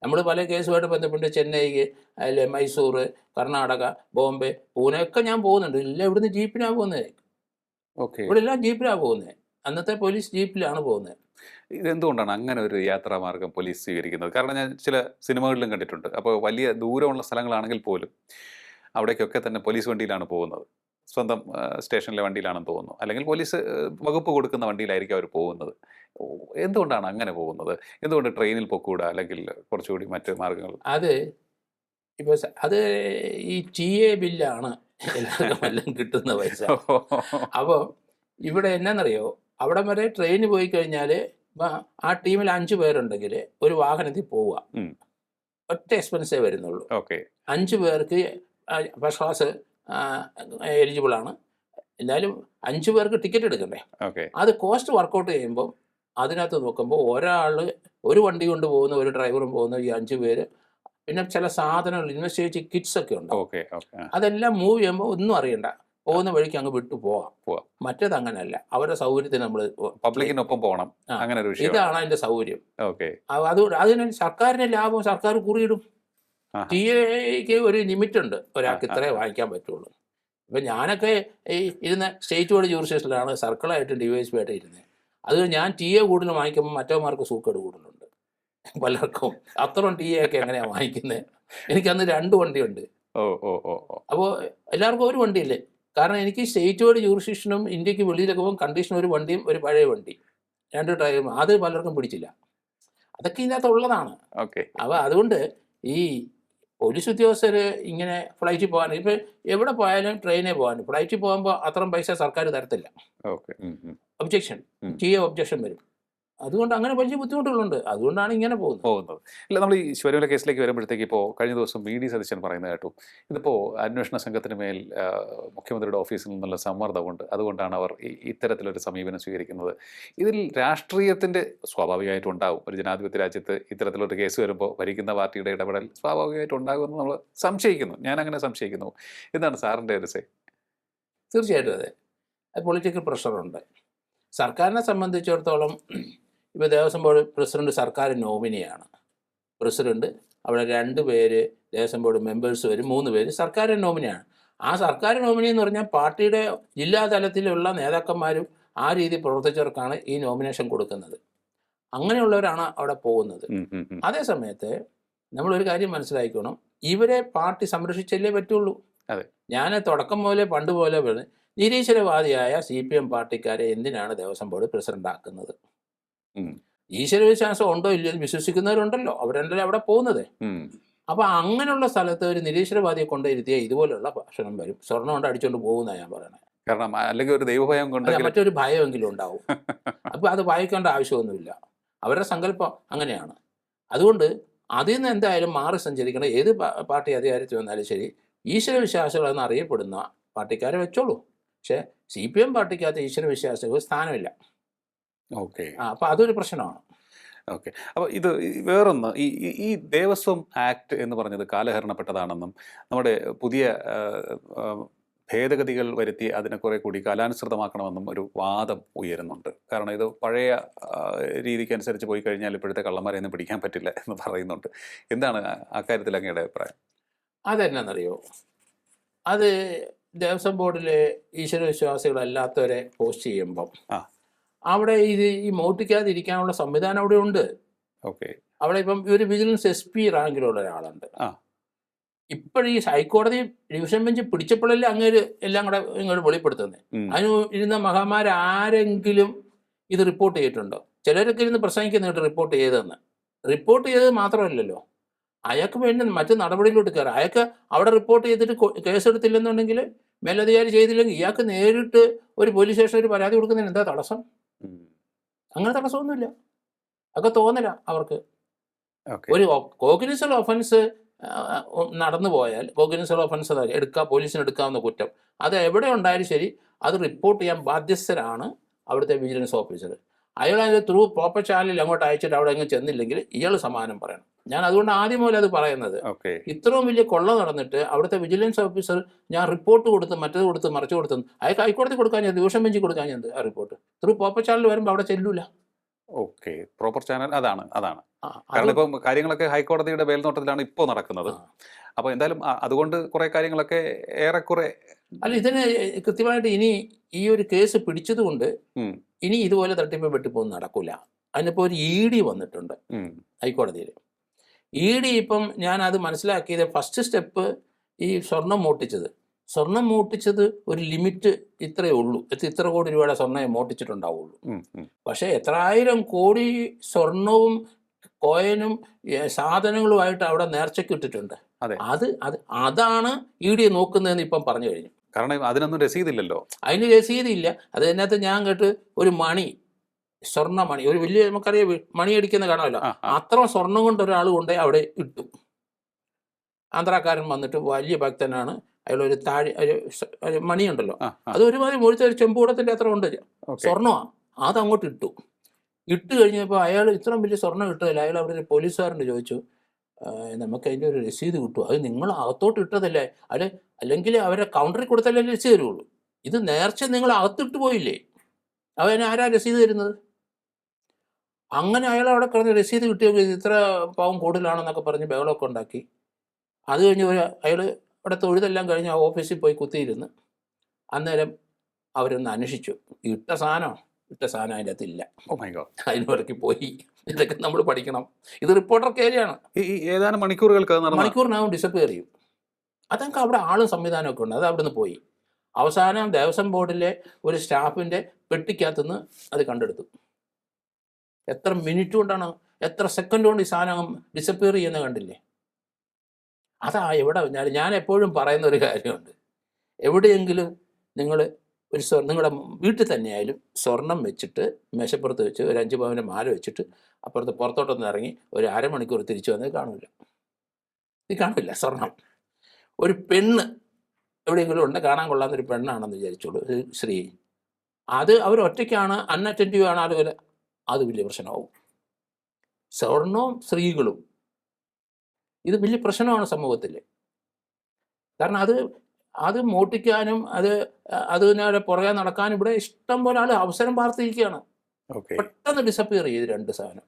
നമ്മൾ പല കേസുമായിട്ട് ബന്ധപ്പെട്ട് ചെന്നൈക്ക്, അതിൽ മൈസൂർ, കർണാടക, ബോംബെ, പൂനെ ഒക്കെ ഞാൻ പോകുന്നുണ്ട്. എല്ലാം ഇവിടുന്ന് ജീപ്പിനാണ് പോകുന്നത്. ഓക്കെ. ഇവിടെ എല്ലാം ജീപ്പിലാണ് പോകുന്നത്. അന്നത്തെ പോലീസ് ജീപ്പിലാണ് പോകുന്നത്. ഇതെന്തുകൊണ്ടാണ് അങ്ങനെ ഒരു യാത്രാമാർഗം പോലീസ് സ്വീകരിക്കുന്നത്? കാരണം ഞാൻ ചില സിനിമകളിലും കണ്ടിട്ടുണ്ട്. അപ്പോൾ വലിയ ദൂരമുള്ള സ്ഥലങ്ങളാണെങ്കിൽ പോലും അവിടേക്കൊക്കെ തന്നെ പോലീസ് വണ്ടിയിലാണ് പോകുന്നത്. സ്വന്തം സ്റ്റേഷനിലെ വണ്ടിയിലാണെന്ന് തോന്നുന്നു. അല്ലെങ്കിൽ പോലീസ് വകുപ്പ് കൊടുക്കുന്ന വണ്ടിയിലായിരിക്കും അവർ പോകുന്നത്. എന്തുകൊണ്ടാണ് അങ്ങനെ പോകുന്നത്? എന്തുകൊണ്ട് ട്രെയിനിൽ പൊക്കൂടാ? അല്ലെങ്കിൽ കുറച്ചുകൂടി മറ്റ് മാർഗങ്ങൾ? അത് ഇപ്പോൾ അത് ഈ TA ബില്ലാണ് എല്ലാവർക്കും എല്ലാം കിട്ടുന്ന പൈസ. അപ്പോൾ ഇവിടെ എന്നാന്നറിയോ, അവിടം വരെ ട്രെയിന് പോയി കഴിഞ്ഞാൽ ആ ടീമിൽ 5 പേരുണ്ടെങ്കിൽ ഒരു വാഹനത്തിൽ പോവുക. ഒറ്റ എക്സ്പെൻസേ വരുന്നുള്ളൂ. ഓക്കെ. 5 പേർക്ക് ഫസ്റ്റ് ക്ലാസ് എലിജിബിളാണ്. എന്നാലും 5 പേർക്ക് ടിക്കറ്റ് എടുക്കണ്ടേ? ഓക്കെ. അത് കോസ്റ്റ് വർക്കൗട്ട് ചെയ്യുമ്പോൾ അതിനകത്ത് നോക്കുമ്പോൾ ഒരാൾ ഒരു വണ്ടി കൊണ്ട് പോകുന്ന, ഒരു ഡ്രൈവറും പോകുന്ന ഈ 5 പേര്, പിന്നെ ചില സാധനങ്ങൾ ഇൻവെസ്റ്റിഗേറ്റീവ് കിറ്റ്സ് ഒക്കെ ഉണ്ട്. ഓക്കെ. ഓക്കെ. അതെല്ലാം മൂവ് ചെയ്യുമ്പോൾ ഒന്നും അറിയണ്ട, പോകുന്ന വഴിക്ക് അങ്ങ് വിട്ടു പോവാം. മറ്റേത് അങ്ങനെയല്ല, അവരുടെ സൗകര്യത്തിന് നമ്മൾ പബ്ലിക്കിനൊപ്പം പോകണം. അങ്ങനെ ഒരു വിഷയം. ഇതാണ് അതിന്റെ സൗകര്യം. ഓക്കെ. അതുകൊണ്ട് അതിന് സർക്കാരിന് ലാഭം, സർക്കാർ കുറിയിടും. TA-ക്ക് ഒരു ലിമിറ്റ് ഉണ്ട്, ഒരാൾക്ക് ഇത്രേ വാങ്ങിക്കാൻ പറ്റുള്ളൂ. ഇപ്പം ഞാനൊക്കെ ഈ ഇരുന്ന സ്റ്റേറ്റ് ബോർഡ് ജൂറിസ്ഡിക്ഷനിലാണ് സർക്കിളായിട്ടും DYSP ആയിട്ട് ഇരുന്നത്. അത് ഞാൻ TA കൂടുതൽ വാങ്ങിക്കുമ്പോൾ മറ്റവന്മാർക്ക് സൂക്കേട് കൂടുതലുണ്ട് പലർക്കും. അത്രയും TA ഒക്കെ എങ്ങനെയാണ് വാങ്ങിക്കുന്നത്? എനിക്കന്ന് 2 വണ്ടിയുണ്ട്. അപ്പോൾ എല്ലാവർക്കും ഒരു വണ്ടിയില്ലേ? കാരണം എനിക്ക് സ്റ്റേറ്റ് ബോർഡ് ജൂറിസ്ഡിക്ഷനും ഇന്ത്യക്ക് വെളിയിലൊക്കെ പോകുമ്പോൾ കണ്ടീഷൻ ഒരു വണ്ടിയും ഒരു പഴയ വണ്ടി, 2 ഡ്രൈവറും. അത് പലർക്കും പിടിച്ചില്ല. അതൊക്കെ ഇതിനകത്തുള്ളതാണ്. അപ്പോൾ അതുകൊണ്ട് ഈ പോലീസ് ഉദ്യോഗസ്ഥർ ഇങ്ങനെ ഫ്ലൈറ്റിൽ പോകാൻ, ഇപ്പം എവിടെ പോയാലും ട്രെയിനിൽ പോകാൻ, ഫ്ലൈറ്റിൽ പോകുമ്പോൾ അത്രയും പൈസ സർക്കാർ തരത്തില്ല. ഒബ്ജക്ഷൻ, TA ഒബ്ജക്ഷൻ വരും. അതുകൊണ്ട് അങ്ങനെ വലിയ ബുദ്ധിമുട്ടുകളുണ്ട്. അതുകൊണ്ടാണ് ഇങ്ങനെ പോകുന്നത്. ഇല്ല, നമ്മൾ ഈ ശബരിമല കേസിലേക്ക് വരുമ്പോഴത്തേക്ക് ഇപ്പോൾ കഴിഞ്ഞ ദിവസം VD സതീശൻ പറയുന്നത് കേട്ടു, ഇതിപ്പോൾ അന്വേഷണ സംഘത്തിന് മേൽ മുഖ്യമന്ത്രിയുടെ ഓഫീസിൽ നിന്നുള്ള സമ്മർദ്ദമുണ്ട്, അതുകൊണ്ടാണ് അവർ ഇത്തരത്തിലൊരു സമീപനം സ്വീകരിക്കുന്നത്. ഇതിൽ രാഷ്ട്രീയത്തിൻ്റെ സ്വാഭാവികമായിട്ടും ഉണ്ടാകും. ഒരു ജനാധിപത്യ രാജ്യത്ത് ഇത്തരത്തിലൊരു കേസ് വരുമ്പോൾ ഭരിക്കുന്ന പാർട്ടിയുടെ ഇടപെടൽ സ്വാഭാവികമായിട്ടും ഉണ്ടാകുമെന്ന് നമ്മൾ സംശയിക്കുന്നു. ഞാനങ്ങനെ സംശയിക്കുന്നു. എന്താണ് സാറിൻ്റെ ഒരു സേ? തീർച്ചയായിട്ടും അതെ, പൊളിറ്റിക്കൽ പ്രഷറുണ്ട്. സർക്കാരിനെ സംബന്ധിച്ചിടത്തോളം ഇപ്പോൾ ദേവസ്വം ബോർഡ് പ്രസിഡന്റ് സർക്കാർ നോമിനിയാണ്. പ്രസിഡന്റ്, അവിടെ 2 പേര് ദേവസ്വം ബോർഡ് മെമ്പേഴ്സ് വരും, 3 പേര് സർക്കാർ നോമിനിയാണ്. ആ സർക്കാർ നോമിനി എന്ന് പറഞ്ഞാൽ പാർട്ടിയുടെ ജില്ലാ തലത്തിലുള്ള നേതാക്കന്മാരും ആ രീതി പ്രവർത്തിച്ചവർക്കാണ് ഈ നോമിനേഷൻ കൊടുക്കുന്നത്. അങ്ങനെയുള്ളവരാണ് അവിടെ പോകുന്നത്. അതേ സമയത്ത് നമ്മളൊരു കാര്യം മനസ്സിലാക്കണം, ഇവരെ പാർട്ടി സംരക്ഷിച്ചല്ലേ പറ്റുള്ളൂ. ഞാൻ തുടക്കം പോലെ പണ്ട് പോലെ നിരീശ്വരവാദിയായ CPM പാർട്ടിക്കാരെ എന്തിനാണ് ദേവസ്വം ബോർഡ് പ്രസിഡന്റ് ആക്കുന്നത്? ഈശ്വരവിശ്വാസം ഉണ്ടോ ഇല്ലയോ എന്ന് വിശ്വസിക്കുന്നവരുണ്ടല്ലോ, അവരെന്തല്ലേ അവിടെ പോകുന്നത്. അപ്പൊ അങ്ങനെയുള്ള സ്ഥലത്ത് ഒരു നിരീശ്വരവാദിയെ കൊണ്ടിരുത്തിയാൽ ഇതുപോലുള്ള ഭക്ഷണം വരും. സ്വർണ്ണം കൊണ്ട് അടിച്ചുകൊണ്ട് പോകുന്നതാണ് ഞാൻ പറയണത്. കാരണം അല്ലെങ്കിൽ ഒരു ദൈവഭയം കൊണ്ട് മറ്റൊരു ഭയമെങ്കിലും ഉണ്ടാവും. അപ്പൊ അത് ഭയക്കേണ്ട ആവശ്യമൊന്നുമില്ല. അവരുടെ സങ്കല്പം അങ്ങനെയാണ്. അതുകൊണ്ട് അതിൽ നിന്ന് എന്തായാലും മാറി സഞ്ചരിക്കണം. ഏത് പാർട്ടി അധികാരത്തിൽ വന്നാലും ശരി, ഈശ്വരവിശ്വാസികൾ എന്നറിയപ്പെടുന്ന പാർട്ടിക്കാരെ വെച്ചോളൂ. പക്ഷേ CPM പാർട്ടിക്കകത്ത് ഈശ്വരവിശ്വാസികൾ സ്ഥാനമില്ല. അപ്പോൾ അതൊരു പ്രശ്നമാണ്. ഓക്കെ. അപ്പോൾ ഇത് വേറൊന്ന്, ഈ ദേവസ്വം ആക്ട് എന്ന് പറഞ്ഞത് കാലഹരണപ്പെട്ടതാണെന്നും നമ്മുടെ പുതിയ ഭേദഗതികൾ വരുത്തി അതിനെ കുറെ കൂടി കാലാനുസൃതമാക്കണമെന്നും ഒരു വാദം ഉയരുന്നുണ്ട്. കാരണം ഇത് പഴയ രീതിക്കനുസരിച്ച് പോയി കഴിഞ്ഞാൽ ഇപ്പോഴത്തെ കള്ളന്മാരെ ഒന്നും പിടിക്കാൻ പറ്റില്ല എന്ന് പറയുന്നുണ്ട്. എന്താണ് അക്കാര്യത്തിൽ അങ്ങയുടെ അഭിപ്രായം? അതെന്നാണെന്നറിയോ, അത് ദേവസ്വം ബോർഡിലെ ഈശ്വരവിശ്വാസികളല്ലാത്തവരെ പോസ്റ്റ് ചെയ്യുമ്പം അവിടെ ഈ മോട്ടിക്കാതിരിക്കാനുള്ള സംവിധാനം അവിടെ ഉണ്ട്. അവിടെ ഇപ്പം ഒരു വിജിലൻസ് SP റാങ്കിലുള്ള ഒരാളുണ്ട്. ഇപ്പോഴീ ഹൈക്കോടതി ഡിവിഷൻ ബെഞ്ച് പിടിച്ചപ്പോഴല്ലേ അങ്ങേര് എല്ലാം കൂടെ ഇങ്ങോട്ട് വെളിപ്പെടുത്തുന്നത്. അതിന് ഇരുന്ന മഹാന്മാരാരെങ്കിലും ഇത് റിപ്പോർട്ട് ചെയ്തിട്ടുണ്ടോ? ചിലരൊക്കെ ഇരുന്ന് പ്രസംഗിക്കുന്നുണ്ട് റിപ്പോർട്ട് ചെയ്തതെന്ന്. റിപ്പോർട്ട് ചെയ്തത് മാത്രമല്ലല്ലോ, അയാൾക്ക് വേണ്ടി മറ്റു നടപടിയിലോട്ട് കയറാം. അയാൾക്ക് അവിടെ റിപ്പോർട്ട് ചെയ്തിട്ട് കേസെടുത്തില്ലെന്നുണ്ടെങ്കിൽ, മേലധികാരി ചെയ്തില്ലെങ്കിൽ ഇയാൾക്ക് നേരിട്ട് ഒരു പോലീസ് സ്റ്റേഷൻ ഒരു പരാതി കൊടുക്കുന്നതിന് എന്താ തടസ്സം? അങ്ങനെ തടസ്സമൊന്നുമില്ല. അതൊക്കെ തോന്നല അവർക്ക്. ഒരു കോഗ്നിസബിൾ ഒഫൻസ് നടന്നു പോയാൽ, കോഗ്നിസബിൾ ഒഫൻസ് പോലീസിന് എടുക്കാവുന്ന കുറ്റം അത് എവിടെ ഉണ്ടായാലും ശരി, അത് റിപ്പോർട്ട് ചെയ്യാൻ ബാധ്യസ്ഥരാണ് അവിടുത്തെ വിജിലൻസ് ഓഫീസർ. അയാൾ അതിൻ്റെ ത്രൂ പ്രോപ്പർ ചാനലിൽ അങ്ങോട്ട് അയച്ചിട്ട് അവിടെ അങ്ങ് ചെന്നില്ലെങ്കിൽ ഇയാൾ സമാധാനം പറയണം. ഞാൻ അതുകൊണ്ട് ആദ്യം മുതൽ അത് പറയുന്നത്. ഇത്രയും വലിയ കൊള്ള നടന്നിട്ട് അവിടുത്തെ വിജിലൻസ് ഓഫീസർ ഞാൻ റിപ്പോർട്ട് കൊടുത്ത് മറ്റേത് കൊടുത്ത് മറിച്ചു കൊടുത്തു, അയാൾക്ക് ഹൈക്കോടതി കൊടുക്കാൻ ഞാൻ ഡിവിഷൻ ബെഞ്ചിൽ കൊടുക്കാൻ ഞാൻ ആ റിപ്പോർട്ട് ത്രൂ പ്രോപ്പർ ചാനൽ വരുമ്പോൾ അവിടെ ചെല്ലൂല. ഓക്കെ, പ്രോപ്പർ ചാനൽ അതാണ്. കാരണം ഇപ്പം കാര്യങ്ങളൊക്കെ ഹൈക്കോടതിയുടെ മേൽനോട്ടത്തിലാണ് ഇപ്പോൾ നടക്കുന്നത്. അപ്പോൾ എന്തായാലും അതുകൊണ്ട് കുറെ കാര്യങ്ങളൊക്കെ ഏറെക്കുറെ അല്ല, ഇതിന് കൃത്യമായിട്ട് ഇനി ഈ ഒരു കേസ് പിടിച്ചതുകൊണ്ട് ഇനി ഇതുപോലെ തട്ടിപ്പ് വെട്ടിപ്പൊന്നും നടക്കൂല. അതിനിപ്പോൾ ഒരു ED വന്നിട്ടുണ്ട് ഹൈക്കോടതിയിൽ. ED ഇപ്പം ഞാൻ അത് മനസ്സിലാക്കിയത് ഫസ്റ്റ് സ്റ്റെപ്പ് ഈ സ്വർണം മോട്ടിച്ചത് ഒരു ലിമിറ്റ് ഇത്രയേ ഉള്ളൂ, ഇത്ര കോടി രൂപയുടെ സ്വർണ്ണം മോട്ടിച്ചിട്ടുണ്ടാവുള്ളൂ. പക്ഷേ എത്രായിരം കോടി സ്വർണവും കോയിനും സാധനങ്ങളുമായിട്ട് അവിടെ നേർച്ചയ്ക്ക് ഇട്ടിട്ടുണ്ട്. അതാണ് ED നോക്കുന്നതെന്ന് ഇപ്പം പറഞ്ഞു കഴിഞ്ഞു. കാരണം അതിനൊന്നും രസീതില്ലല്ലോ. അതിന് രസീതില്ല. അതിനകത്ത് ഞാൻ കേട്ട് ഒരു സ്വർണ്ണമണി, ഒരു വലിയ നമുക്കറിയാം മണി അടിക്കുന്ന കാണാമല്ലോ, അത്ര സ്വർണം കൊണ്ട് ഒരാൾ കൊണ്ടേ അവിടെ ഇട്ടു. ആന്ധ്രാക്കാരൻ വന്നിട്ട് വലിയ ഭക്തനാണ്, അയാളൊരു ഒരു മണിയുണ്ടല്ലോ, അത് ഒരുമാതിരി മുഴുത്ത ഒരു ചെമ്പൂടത്തിൻ്റെ അത്ര ഉണ്ട് സ്വർണ്ണമാണ്, അതങ്ങോട്ട് ഇട്ട് കഴിഞ്ഞപ്പോൾ അയാൾ ഇത്രയും വലിയ സ്വർണ്ണം ഇട്ടതില്ല. അയാൾ അവിടെ ഒരു പോലീസുകാരൻ്റെ ചോദിച്ചു, നമുക്ക് അതിൻ്റെ ഒരു രസീത് കിട്ടുമോ? അത് നിങ്ങൾ അകത്തോട്ട് ഇട്ടതല്ലേ, അല്ലെങ്കിൽ അവരെ കൗണ്ടറിൽ കൊടുത്തല്ലേ രസീത് തരുള്ളൂ. ഇത് നേർച്ച നിങ്ങൾ അകത്തിട്ട് പോയില്ലേ, അവന് ആരാ രസീത് തരുന്നത്? അങ്ങനെ അയാൾ അവിടെ കിടന്ന് രസീത് കിട്ടിയ ഇത്ര പാവം കൂടുതലാണെന്നൊക്കെ പറഞ്ഞ് ബഹളമൊക്കെ ഉണ്ടാക്കി. അത് കഴിഞ്ഞ് അയാൾ അവിടെ തൊഴുതെല്ലാം കഴിഞ്ഞ് ആ ഓഫീസിൽ പോയി കുത്തിയിരുന്ന് അന്നേരം അവരൊന്ന് അന്വേഷിച്ചു. ഇട്ട സാധനം അതിൻ്റെ അകത്തില്ല. അതിന് ഇടയ്ക്ക് പോയി. ഇതൊക്കെ നമ്മൾ പഠിക്കണം. ഇത് റിപ്പോർട്ടർക്ക് ഏരിയയാണ്. ഏതാനും മണിക്കൂറിനകം ഡിസപ്പിയർ ചെയ്യും. അതൊക്കെ അവിടെ ആളും സംവിധാനമൊക്കെ ഉണ്ട്. അത് അവിടെ നിന്ന് പോയി. അവസാനം ദേവസ്വം ബോർഡിലെ ഒരു സ്റ്റാഫിൻ്റെ പെട്ടിക്കകത്തുനിന്ന് അത് കണ്ടെടുത്തു. എത്ര മിനിറ്റ് കൊണ്ടാണ്, എത്ര സെക്കൻഡ് കൊണ്ട് ഈ സാധനം ഡിസപ്പിയർ ചെയ്യുന്നത് കണ്ടില്ലേ? അതാ എവിടെ ഞാൻ എപ്പോഴും പറയുന്ന ഒരു കാര്യമുണ്ട്. എവിടെയെങ്കിലും നിങ്ങൾ നിങ്ങളുടെ വീട്ടിൽ തന്നെയായാലും സ്വർണം വെച്ചിട്ട് മേശപ്പുറത്ത് വെച്ച് ഒരു 5 പവൻ്റെ മാല വെച്ചിട്ട് പുറത്തോട്ടൊന്ന് ഇറങ്ങി ഒരു അരമണിക്കൂർ തിരിച്ചു വന്നത് കാണില്ല സ്വർണം. ഒരു പെണ്ണ് എവിടെയെങ്കിലും ഉണ്ട്, കാണാൻ കൊള്ളാവുന്നൊരു പെണ്ണാണെന്ന് വിചാരിച്ചോളൂ, ഒരു സ്ത്രീ, അത് അവരൊറ്റയ്ക്കാണ്, അൺഅറ്റൻറ്റീവ് ആണ് ആളുകൾ, അത് വലിയ പ്രശ്നമാവും. സ്വർണവും സ്ത്രീകളും ഇത് വലിയ പ്രശ്നമാണ് സമൂഹത്തിൽ. കാരണം അത് മോട്ടിക്കാനും അതിനെ പുറകെ നടക്കാനും ഇവിടെ ഇഷ്ടം പോലെ ആൾ അവസരം പാർത്തിരിക്കുകയാണ്. പെട്ടെന്ന് ഡിസപ്പിയർ ചെയ്ത് 2 സാധനം.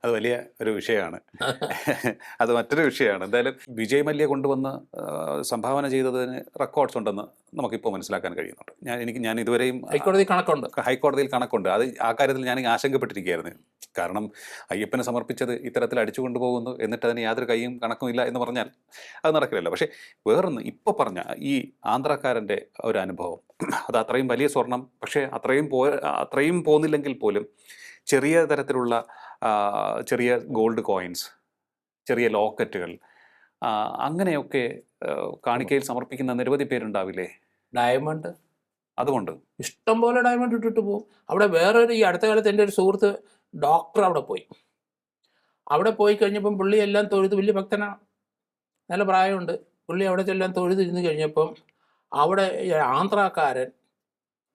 അത് വലിയ ഒരു വിഷയമാണ്. അത് മറ്റൊരു വിഷയമാണ്. എന്തായാലും വിജയ് മല്യ കൊണ്ടുവന്ന് സംഭാവന ചെയ്തതിന് റെക്കോർഡ്സ് ഉണ്ടെന്ന് നമുക്കിപ്പോൾ മനസ്സിലാക്കാൻ കഴിയുന്നുണ്ട്. ഞാൻ ഇതുവരെയും ഹൈക്കോടതിയിൽ കണക്കുണ്ട്. അത് ആ കാര്യത്തിൽ ഞാൻ ആശങ്കപ്പെട്ടിരിക്കുകയായിരുന്നു. കാരണം അയ്യപ്പനെ സമർപ്പിച്ചത് ഇത്തരത്തിൽ അടിച്ചു കൊണ്ടുപോകുന്നു, എന്നിട്ട് അതിന് യാതൊരു കയ്യും കണക്കുമില്ല എന്ന് പറഞ്ഞാൽ അത് നടക്കില്ലല്ലോ. പക്ഷേ വേറൊന്ന് ഇപ്പോൾ പറഞ്ഞ ഈ ആന്ധ്രാക്കാരൻ്റെ ഒരു അനുഭവം, അത് അത്രയും വലിയ സ്വർണം, പക്ഷേ അത്രയും പോന്നില്ലെങ്കിൽ പോലും ചെറിയ തരത്തിലുള്ള ചെറിയ ഗോൾഡ് കോയിൻസ്, ചെറിയ ലോക്കറ്റുകൾ, അങ്ങനെയൊക്കെ കാണിക്കയിൽ സമർപ്പിക്കുന്ന നിരവധി പേരുണ്ടാവില്ലേ? ഡയമണ്ട്, അതുകൊണ്ട് ഇഷ്ടം പോലെ ഡയമണ്ട് ഇട്ടിട്ട് പോകും. അവിടെ വേറൊരു ഈ അടുത്ത കാലത്ത് എൻ്റെ ഒരു സുഹൃത്ത് ഡോക്ടർ അവിടെ പോയി കഴിഞ്ഞപ്പം പുള്ളി എല്ലാം തൊഴുത്, വലിയ ഭക്തനാണ്, നല്ല പ്രായമുണ്ട്. പുള്ളി അവിടെ എല്ലാം തൊഴുതിരുന്ന് കഴിഞ്ഞപ്പം അവിടെ ആന്ധ്രാക്കാരൻ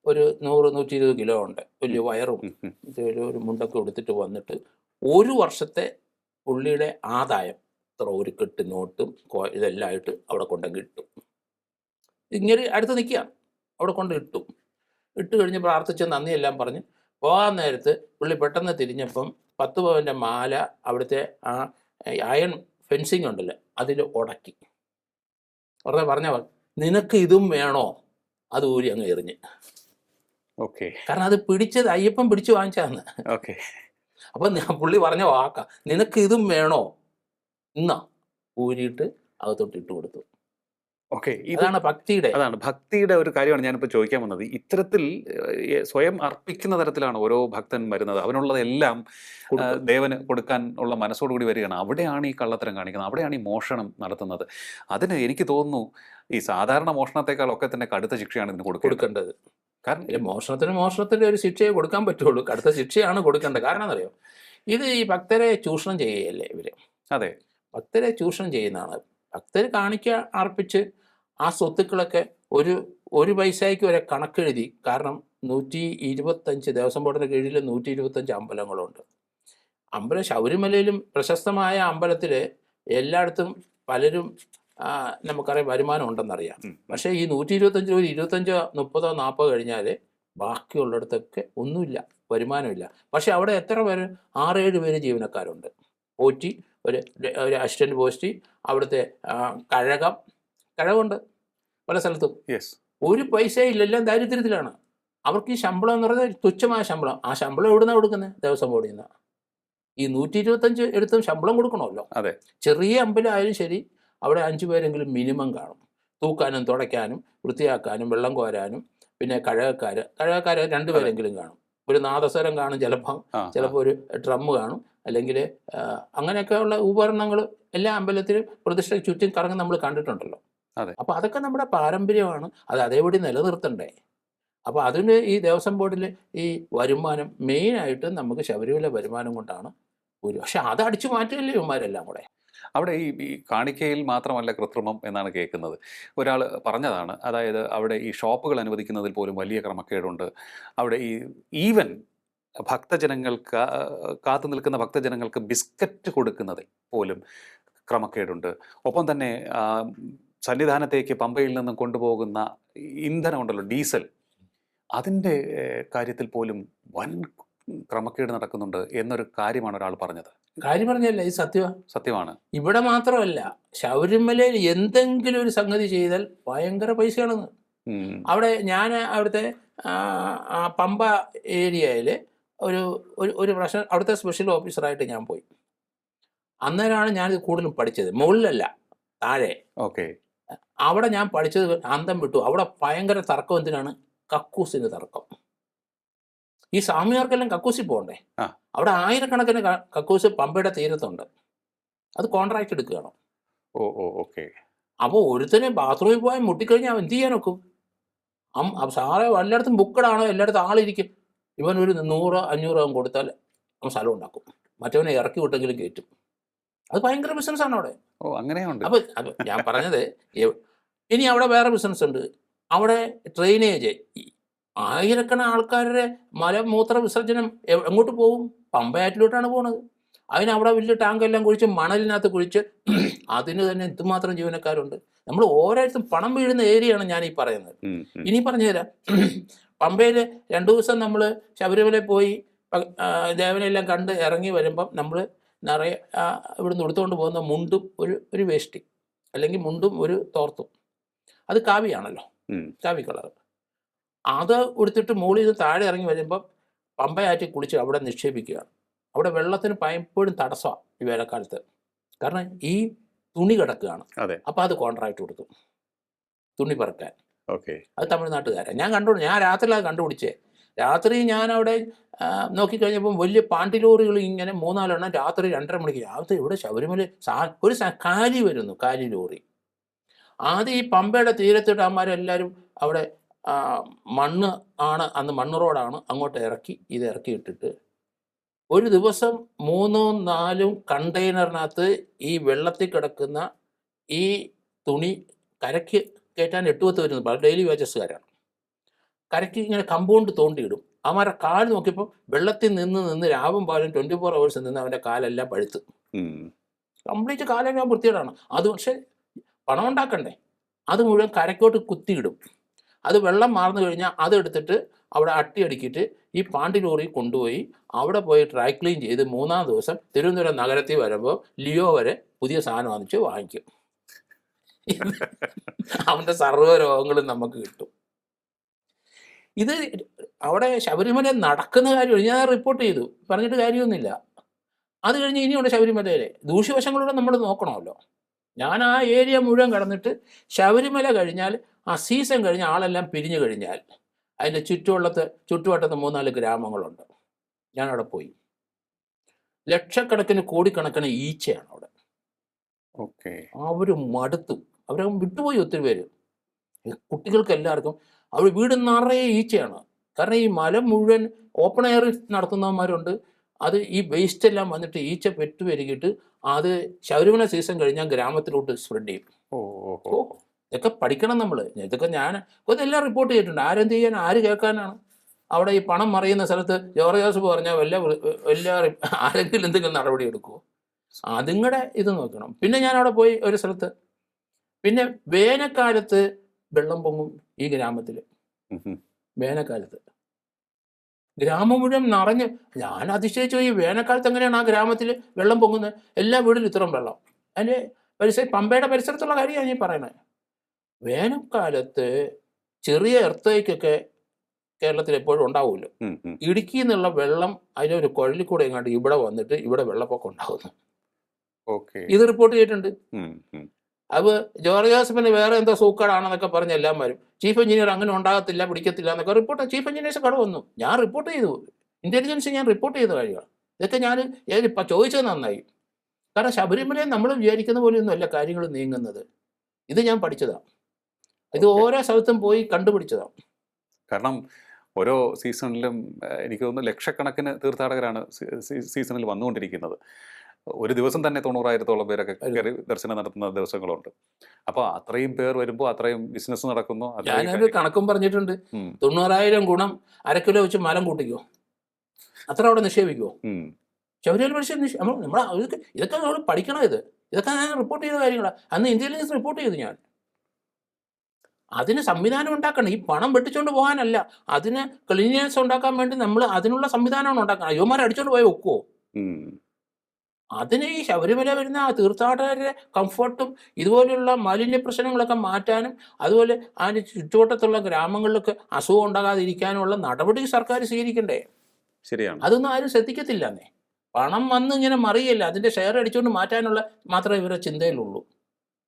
ഒരു 100-120 കിലോ ഉണ്ട്, വലിയ വയറും ഒരു മുണ്ടൊക്കെ എടുത്തിട്ട് വന്നിട്ട് 1 വർഷത്തെ പുള്ളിയുടെ ആദായം ഇത്ര ഒരു കെട്ട് നോട്ടും ഇതെല്ലാം ആയിട്ട് അവിടെ കൊണ്ടങ്ങ് ഇട്ടു. ഇങ്ങനെ അടുത്ത് നിൽക്കുകയാണ്, അവിടെ കൊണ്ട് ഇട്ട് കഴിഞ്ഞ് പ്രാർത്ഥിച്ച് നന്ദിയെല്ലാം പറഞ്ഞ് പോകാൻ നേരത്ത് പുള്ളി പെട്ടെന്ന് തിരിഞ്ഞപ്പം 10 പവൻ്റെ മാല അവിടുത്തെ ആ അയൺ ഫെൻസിങ് ഉണ്ടല്ലോ അതിൽ ഉടക്കി. പറഞ്ഞവർ നിനക്ക് ഇതും വേണോ, അത് ഊരി അങ്ങ് എറിഞ്ഞ്. കാരണം അത് പിടിച്ചത് അയ്യപ്പൻ പിടിച്ചു വാങ്ങിച്ചാന്ന്. അപ്പം പുള്ളി പറഞ്ഞ വാക്ക, നിനക്ക് ഇതും വേണോ, ഇന്നാ ഊരിയിട്ട് അകത്തോട്ട് ഇട്ട് കൊടുത്തു. അതാണ് ഭക്തിയുടെ ഒരു കാര്യമാണ് ഞാനിപ്പോൾ ചോദിക്കാൻ വന്നത്. ഇത്തരത്തിൽ സ്വയം അർപ്പിക്കുന്ന തരത്തിലാണ് ഓരോ ഭക്തൻ വരുന്നത്. അവനുള്ളതെല്ലാം ദേവന് കൊടുക്കാൻ ഉള്ള മനസ്സോടുകൂടി വരികയാണ്. അവിടെയാണ് ഈ കള്ളത്തരം കാണിക്കുന്നത്, അവിടെയാണ് ഈ മോഷണം നടത്തുന്നത്. അതിന് എനിക്ക് തോന്നുന്നു ഈ സാധാരണ മോഷണത്തെക്കാളൊക്കെ തന്നെ കടുത്ത ശിക്ഷയാണ് ഇതിന് കൊടുക്കേണ്ടത്. കാരണം മോഷണത്തിൻ്റെ ഒരു ശിക്ഷയെ കൊടുക്കാൻ പറ്റുള്ളൂ, കടുത്ത ശിക്ഷയാണ് കൊടുക്കേണ്ടത്. കാരണം എന്നറിയോ, ഇത് ഈ ഭക്തരെ ചൂഷണം ചെയ്യുകയല്ലേ ഇവര്. അതെ, ഭക്തരെ ചൂഷണം ചെയ്യുന്നതാണ്. ഭക്തർ അർപ്പിച്ച് ആ സ്വത്തുക്കളൊക്കെ ഒരു പൈസയ്ക്ക് വരെ കണക്കെഴുതി. കാരണം 125 ദേവസ്വം ബോർഡിൻ്റെ കീഴിൽ 125 അമ്പലങ്ങളുണ്ട്. ശബരിമലയിലും പ്രശസ്തമായ അമ്പലത്തിൽ എല്ലായിടത്തും പലരും നമുക്കറിയാം വരുമാനം ഉണ്ടെന്നറിയാം. പക്ഷേ ഈ 125 ഒരു 25, 30, 40 കഴിഞ്ഞാൽ ബാക്കിയുള്ളിടത്തൊക്കെ ഒന്നുമില്ല, വരുമാനമില്ല. പക്ഷെ അവിടെ എത്ര പേര്? 6-7 പേര് ജീവനക്കാരുണ്ട്. പോറ്റി, ഒരു അസിസ്റ്റൻറ്റ് പോസ്റ്റ്, അവിടുത്തെ കഴകമുണ്ട് പല സ്ഥലത്തും. ഒരു പൈസ ഇല്ല, എല്ലാം ദാരിദ്ര്യത്തിലാണ്. അവർക്ക് ഈ ശമ്പളം എന്ന് പറഞ്ഞാൽ തുച്ഛമായ ശമ്പളം. ആ ശമ്പളം എവിടുന്നാണ് കൊടുക്കുന്നത്? ദേവസ്വം ബോർഡിൽ നിന്ന്. ഈ 125 എടുത്തും ശമ്പളം കൊടുക്കണമല്ലോ. ചെറിയ അമ്പലം ആയാലും ശരി, അവിടെ 5 പേരെങ്കിലും മിനിമം കാണും. തൂക്കാനും തുടയ്ക്കാനും വൃത്തിയാക്കാനും വെള്ളം കോരാനും. പിന്നെ കഴകക്കാർ 2 പേരെങ്കിലും കാണും. ഒരു നാദസ്വരം കാണും, ചിലപ്പോൾ ഒരു ഡ്രം കാണും, അല്ലെങ്കിൽ അങ്ങനെയൊക്കെയുള്ള ഉപകരണങ്ങൾ എല്ലാ അമ്പലത്തിലും പ്രതിഷ്ഠയ്ക്ക് ചുറ്റും കറങ്ങി നമ്മൾ കണ്ടിട്ടുണ്ടല്ലോ. അപ്പോൾ അതൊക്കെ നമ്മുടെ പാരമ്പര്യമാണ്. അത് അതേപടി നിലനിർത്തണ്ടേ. അപ്പോൾ അതിന് ഈ ദേവസ്വം ബോർഡിൽ ഈ വരുമാനം മെയിനായിട്ട് നമുക്ക് ശബരിമല വരുമാനം കൊണ്ടാണ് പക്ഷെ അത് അടിച്ചു മാറ്റുകയല്ലേ ഇവന്മാരെല്ലാം കൂടെ. അവിടെ ഈ കാണിക്കയിൽ മാത്രമല്ല കൃത്രിമം എന്നാണ് കേൾക്കുന്നത്. ഒരാൾ പറഞ്ഞതാണ്, അതായത് അവിടെ ഈ ഷോപ്പുകൾ അനുവദിക്കുന്നതിൽ പോലും വലിയ ക്രമക്കേടുണ്ട്. അവിടെ ഈവൻ ഭക്തജനങ്ങൾക്ക്, കാത്തു നിൽക്കുന്ന ഭക്തജനങ്ങൾക്ക് ബിസ്ക്കറ്റ് കൊടുക്കുന്നതിൽ പോലും ക്രമക്കേടുണ്ട്. ഒപ്പം തന്നെ സന്നിധാനത്തേക്ക് പമ്പയിൽ നിന്നും കൊണ്ടുപോകുന്ന ഇന്ധനമുണ്ടല്ലോ, ഡീസൽ, അതിൻ്റെ കാര്യത്തിൽ പോലും വൻ ക്രമക്കേട് നടക്കുന്നുണ്ട് എന്നൊരു കാര്യമാണ് ഒരാൾ പറഞ്ഞത്. കാര്യം പറഞ്ഞല്ല, ഇത് സത്യമാണ്. ഇവിടെ മാത്രമല്ല, ശബരിമലയിൽ എന്തെങ്കിലും ഒരു സംഗതി ചെയ്താൽ ഭയങ്കര പൈസയാണെന്ന്. അവിടുത്തെ പമ്പ ഏരിയയിൽ ഒരു പ്രശ്നം, അവിടുത്തെ സ്പെഷ്യൽ ഓഫീസറായിട്ട് ഞാൻ പോയി. അന്നേരമാണ് ഞാനിത് കൂടുതലും പഠിച്ചത്. മുകളിലല്ല, താഴെ. അവിടെ ഞാൻ പഠിച്ചത് അന്തം വിട്ടു. അവിടെ ഭയങ്കര തർക്കം. എന്തിനാണ്? കക്കൂസിന് തർക്കം. ഈ സ്വാമിമാർക്കെല്ലാം കക്കൂസിൽ പോകണ്ടേ? അവിടെ ആയിരക്കണക്കിന് കക്കൂസ് പമ്പയുടെ തീരത്തുണ്ട്. അത് കോൺട്രാക്ട് എടുക്കുകയാണ്. അപ്പോൾ ഒരുത്തനെ ബാത്റൂമിൽ പോയാൽ മുട്ടിക്കഴിഞ്ഞാൽ അവൻ എന്ത് ചെയ്യാനൊക്കും? സാറേ എല്ലായിടത്തും ബുക്കഡാണോ, എല്ലായിടത്തും ആളിരിക്കും. ഇവൻ ഒരു 100-500 അവൻ കൊടുത്താൽ അവൻ സ്ഥലം ഉണ്ടാക്കും. മറ്റവനെ ഇറക്കി വിട്ടെങ്കിലും കയറ്റും. അത് ഭയങ്കര ബിസിനസ്സാണ് അവിടെ. അപ്പോൾ ഞാൻ പറഞ്ഞത്, ഇനി അവിടെ വേറെ ബിസിനസ് ഉണ്ട്. അവിടെ ഡ്രെയിനേജ്, ആയിരക്കണക്കിന് ആൾക്കാരുടെ മലമൂത്ര വിസർജനം എങ്ങോട്ട് പോകും? പമ്പയാറ്റിലോട്ടാണ് പോകുന്നത്. അതിനവിടെ വലിയ ടാങ്കെല്ലാം കുഴിച്ച് മണലിനകത്ത് കുഴിച്ച് അതിന് തന്നെ എന്തുമാത്രം ജീവനക്കാരുണ്ട്. നമ്മൾ ഓരോരുത്തരും പണം വീഴുന്ന ഏരിയയാണ് ഞാൻ ഈ പറയുന്നത്. ഇനി പറഞ്ഞുതരാം. പമ്പയിൽ 2 ദിവസം നമ്മൾ ശബരിമലയിൽ പോയി ദേവനെല്ലാം കണ്ട് ഇറങ്ങി വരുമ്പം നമ്മൾ നിറയെ ഇവിടുന്ന് എടുത്തുകൊണ്ട് പോകുന്ന മുണ്ടും ഒരു വേഷ്ടി, അല്ലെങ്കിൽ മുണ്ടും ഒരു തോർത്തും, അത് കാവിയാണല്ലോ, കാവി കളർ. അത് എടുത്തിട്ട് മുകളിൽ നിന്ന് താഴെ ഇറങ്ങി വരുമ്പം പമ്പയാറ്റി കുളിച്ച് അവിടെ നിക്ഷേപിക്കുകയാണ്. അവിടെ വെള്ളത്തിന് എപ്പോഴും തടസ്സമാണ് ഈ വേനൽക്കാലത്ത്. കാരണം ഈ തുണി കിടക്കുകയാണ്. അപ്പം അത് കോൺട്രാക്ട് കൊടുത്തു, തുണി പറക്കാൻ. അത് തമിഴ്നാട്ടുകാരാണ്. ഞാൻ രാത്രിയിലാണ് കണ്ടുപിടിച്ചേ. രാത്രി ഞാൻ അവിടെ നോക്കിക്കഴിഞ്ഞപ്പം വലിയ പാണ്ടി ലോറികൾ ഇങ്ങനെ 3-4 എണ്ണം രാത്രി 2:30 മണിക്ക്. രാവിലത്തെ ഇവിടെ ശബരിമല ഒരു കാലി വരുന്നു, കാലി ലോറി. ആദ്യം ഈ പമ്പയുടെ തീരത്തിട്ട് അമ്മമാരെല്ലാവരും അവിടെ മണ്ണ് ആണ്, അന്ന് മണ്ണ് റോഡാണ്, അങ്ങോട്ട് ഇറക്കി ഇട്ടിട്ട് ഒരു ദിവസം 3-4 കണ്ടെയ്നറിനകത്ത് ഈ വെള്ളത്തിൽ കിടക്കുന്ന ഈ തുണി കരയ്ക്ക് കയറ്റാൻ 8-10 വരുന്നു. ഡെയിലി വേജസ്സുകാരാണ്. കരയ്ക്ക് ഇങ്ങനെ കമ്പൗണ്ട് തോണ്ടിയിടും. അവന്മാരെ കാല് നോക്കിയപ്പോൾ വെള്ളത്തിൽ നിന്ന് രാവും പാലും 24 hours നിന്ന് അവൻ്റെ കാലെല്ലാം പഴുത്ത്, കംപ്ലീറ്റ് കാലെല്ലാം വൃത്തികേടാണ്. അത് പക്ഷേ പണം ഉണ്ടാക്കണ്ടേ, അത് മുഴുവൻ കരയ്ക്കോട്ട് കുത്തിയിടും. അത് വെള്ളം മാർന്നു കഴിഞ്ഞാൽ അതെടുത്തിട്ട് അവിടെ അടിക്കിയിട്ട് ഈ പാണ്ടി ലോറി കൊണ്ടുപോയി അവിടെ പോയി ഡ്രൈ ക്ലീൻ ചെയ്ത് 3-ാം ദിവസം തിരുവനന്തപുരം നഗരത്തിൽ വരുമ്പോൾ ലിയോ വരെ പുതിയ സാധനം വാങ്ങിച്ച് വാങ്ങിക്കും. അവൻ്റെ സർവ്വ രോഗങ്ങളും നമുക്ക് കിട്ടും. ഇത് അവിടെ ശബരിമല നടക്കുന്ന കാര്യമാണ്. ഞാൻ റിപ്പോർട്ട് ചെയ്തു, പറഞ്ഞിട്ട് കാര്യമൊന്നുമില്ല. അത് കഴിഞ്ഞ് ഇനിയുണ്ട് ശബരിമലയിലെ ദൂഷ്യവശങ്ങളൂടെ നമ്മൾ നോക്കണമല്ലോ. ഞാൻ ആ ഏരിയ മുഴുവൻ കടന്നിട്ട് ശബരിമല കഴിഞ്ഞാൽ ആ സീസൺ കഴിഞ്ഞ ആളെല്ലാം പിരിഞ്ഞു കഴിഞ്ഞാൽ അതിൻ്റെ ചുറ്റുവട്ടത്ത് 3-4 ഗ്രാമങ്ങളുണ്ട്. ഞാനവിടെ പോയി. ലക്ഷക്കണക്കിന് കോടിക്കണക്കിന് ഈച്ചയാണ് അവിടെ. അവർ മടുത്തു, അവരെ വിട്ടുപോയി. ഒത്തിരി പേര്, കുട്ടികൾക്ക് എല്ലാവർക്കും അവർ വീട് നിറയെ ഈച്ചയാണ്. കാരണം ഈ മല മുഴുവൻ ഓപ്പൺ എയറിൽ നടത്തുന്നവന്മാരുണ്ട്. അത് ഈ വേസ്റ്റ് എല്ലാം വന്നിട്ട് ഈച്ച പെറ്റുപെരുകിയിട്ട് അത് ശബരിമല സീസൺ കഴിഞ്ഞാൽ ഗ്രാമത്തിലോട്ട് സ്പ്രെഡ് ചെയ്യും. ഇതൊക്കെ പഠിക്കണം നമ്മൾ. ഇതൊക്കെ ഞാൻ ഇതെല്ലാം റിപ്പോർട്ട് ചെയ്തിട്ടുണ്ട്. ആരെന്ത് ചെയ്യാൻ, ആര് കേൾക്കാനാണ്? അവിടെ ഈ പണം മറിയുന്ന സ്ഥലത്ത് ജോർജ് ജോസഫ് പറഞ്ഞാൽ ആരെങ്കിലും എന്തെങ്കിലും നടപടി എടുക്കുമോ? അതുങ്ങളുടെ ഇത് നോക്കണം. പിന്നെ ഞാൻ അവിടെ പോയി ഒരു സ്ഥലത്ത്, പിന്നെ വേനൽക്കാലത്ത് വെള്ളം പൊങ്ങും ഈ ഗ്രാമത്തിൽ. വേനൽക്കാലത്ത് ഗ്രാമം മുഴുവൻ നിറഞ്ഞ്, ഞാൻ അതിശയിച്ചു ഈ വേനൽക്കാലത്ത് എങ്ങനെയാണ് ആ ഗ്രാമത്തിൽ വെള്ളം പൊങ്ങുന്നത്? എല്ലാ വീട്ടിലും ഇത്രയും വെള്ളം. അതിൻ്റെ പമ്പയുടെ പരിസരത്തുള്ള കാര്യമാണ് ഞാൻ പറയണത്. വേനൽക്കാലത്ത് ചെറിയ എർത്തേക്കൊക്കെ കേരളത്തിൽ എപ്പോഴും ഉണ്ടാവുമല്ലോ. ഇടുക്കിയിൽ നിന്നുള്ള വെള്ളം അതിനൊരു കുഴലിൽ കൂടെ എങ്ങാണ്ട് ഇവിടെ വന്നിട്ട് ഇവിടെ വെള്ളപ്പൊക്കം ഉണ്ടാകുന്നു. ഇത് റിപ്പോർട്ട് ചെയ്തിട്ടുണ്ട്. അത് ജോർജ് ജോസഫിന് വേറെ എന്തോ സൂക്കേടാണെന്നൊക്കെ പറഞ്ഞ് എല്ലാവരും ചീഫ് എഞ്ചിനീയർ അങ്ങനെ ഉണ്ടാകത്തില്ല, പിടിക്കത്തില്ല എന്നൊക്കെ റിപ്പോർട്ട് ചീഫ് എഞ്ചിനീയേഴ്സ് കട വന്നു. ഞാൻ റിപ്പോർട്ട് ചെയ്തു, ഇന്റലിജൻസ് ഞാൻ റിപ്പോർട്ട് ചെയ്ത കാര്യമാണ്. ഇതൊക്കെ ഞാൻ ഇപ്പം ചോദിച്ചത് നന്നായി. കാരണം ശബരിമലയിൽ നമ്മൾ വിചാരിക്കുന്ന പോലെയൊന്നും അല്ല കാര്യങ്ങൾ നീങ്ങുന്നത്. ഇത് ഞാൻ പഠിച്ചതാണ്. ഇത് ഓരോ സ്ഥലത്തും പോയി കണ്ടുപിടിച്ചതാണ്. കാരണം ഓരോ സീസണിലും എനിക്ക് തോന്നുന്നു ലക്ഷക്കണക്കിന് തീർത്ഥാടകരാണ് സീസണിൽ വന്നുകൊണ്ടിരിക്കുന്നത്. ഒരു ദിവസം തന്നെ 90,000-ഓളം പേരൊക്കെ കയറി ദർശനം നടത്തുന്ന ദിവസങ്ങളുണ്ട്. അപ്പോൾ അത്രയും പേർ വരുമ്പോൾ അത്രയും ബിസിനസ് നടക്കുന്നു. ഞാനൊരു കണക്കും പറഞ്ഞിട്ടുണ്ട്. 90,000 ഗുണം 1/2 കിലോ വെച്ച് മലം കൂട്ടിക്കോ, അത്ര അവിടെ നിക്ഷേപിക്കുമോ? ശബരിമല മനുഷ്യൻ നമ്മൾ ഇതൊക്കെ നമ്മൾ പഠിക്കണം. ഇതൊക്കെ ഞാൻ റിപ്പോർട്ട് ചെയ്ത കാര്യങ്ങളാണ്. അന്ന് ഇന്റലിജൻസ് റിപ്പോർട്ട് ചെയ്തു ഞാൻ. അതിന് സംവിധാനം ഉണ്ടാക്കണം. ഈ പണം വെട്ടിച്ചുകൊണ്ട് പോകാനല്ല, അതിന് ക്ലീനിനെസ് ഉണ്ടാക്കാൻ വേണ്ടി നമ്മൾ അതിനുള്ള സംവിധാനമാണ് ഉണ്ടാക്കണം. അയ്യോമാരെ അടിച്ചോണ്ട് പോയി വെക്കുമോ? അതിന് ഈ ശബരിമല വരുന്ന ആ തീർത്ഥാടകരുടെ കംഫർട്ടും ഇതുപോലെയുള്ള മാലിന്യ പ്രശ്നങ്ങളൊക്കെ മാറ്റാനും അതുപോലെ അതിന് ചുറ്റുവട്ടത്തുള്ള ഗ്രാമങ്ങളിലൊക്കെ അസുഖം ഉണ്ടാകാതിരിക്കാനുള്ള നടപടി സർക്കാർ സ്വീകരിക്കണ്ടേ? ശരിയാണ്. അതൊന്നും ആരും ശ്രദ്ധിക്കത്തില്ലെന്നേ. പണം വന്ന് ഇങ്ങനെ മറിയല്ല, അതിൻ്റെ ഷെയർ അടിച്ചുകൊണ്ട് മാറ്റാനുള്ള മാത്രമേ ഇവരുടെ ചിന്തയിലുള്ളൂ.